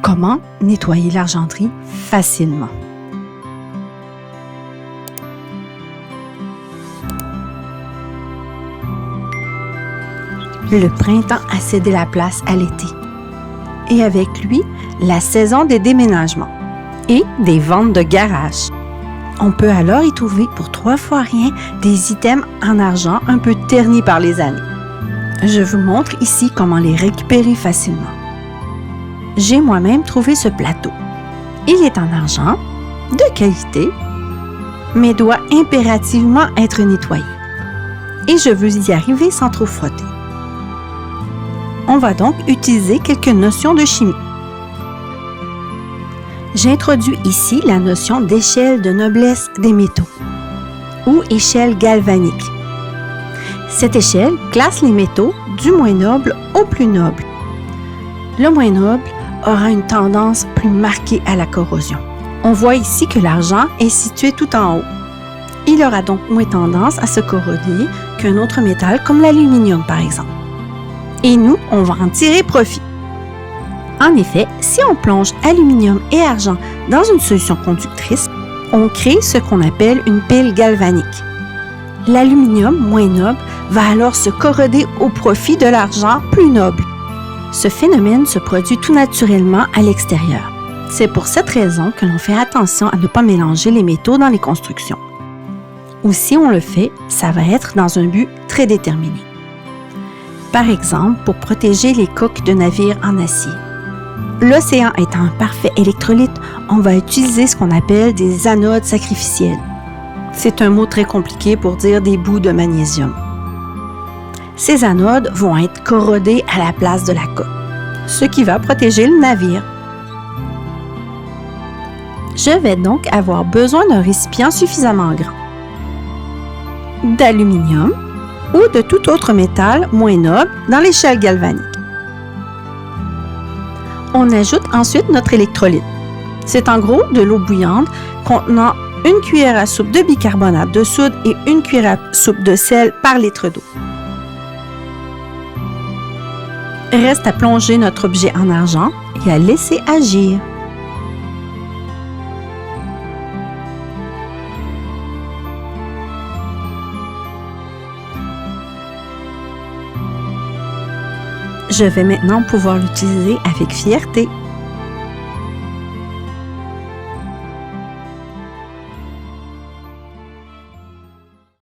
Comment nettoyer l'argenterie facilement? Le printemps a cédé la place à l'été. Et avec lui, la saison des déménagements et des ventes de garage. On peut alors y trouver pour 3 fois rien des items en argent un peu ternis par les années. Je vous montre ici comment les récupérer facilement. J'ai moi-même trouvé ce plateau. Il est en argent, de qualité, mais doit impérativement être nettoyé. Et je veux y arriver sans trop frotter. On va donc utiliser quelques notions de chimie. J'introduis ici la notion d'échelle de noblesse des métaux ou échelle galvanique. Cette échelle classe les métaux du moins noble au plus noble. Le moins noble aura une tendance plus marquée à la corrosion. On voit ici que l'argent est situé tout en haut. Il aura donc moins tendance à se corroder qu'un autre métal comme l'aluminium par exemple. Et nous, on va en tirer profit. En effet, si on plonge aluminium et argent dans une solution conductrice, on crée ce qu'on appelle une pile galvanique. L'aluminium moins noble va alors se corroder au profit de l'argent plus noble. Ce phénomène se produit tout naturellement à l'extérieur. C'est pour cette raison que l'on fait attention à ne pas mélanger les métaux dans les constructions. Ou si on le fait, ça va être dans un but très déterminé. Par exemple, pour protéger les coques de navires en acier. L'océan étant un parfait électrolyte, on va utiliser ce qu'on appelle des anodes sacrificielles. C'est un mot très compliqué pour dire des bouts de magnésium. Ces anodes vont être corrodées à la place de la coque, ce qui va protéger le navire. Je vais donc avoir besoin d'un récipient suffisamment grand, d'aluminium ou de tout autre métal moins noble dans l'échelle galvanique. On ajoute ensuite notre électrolyte. C'est en gros de l'eau bouillante contenant 1 cuillère à soupe de bicarbonate de soude et 1 cuillère à soupe de sel par litre d'eau. Reste à plonger notre objet en argent et à laisser agir. Je vais maintenant pouvoir l'utiliser avec fierté.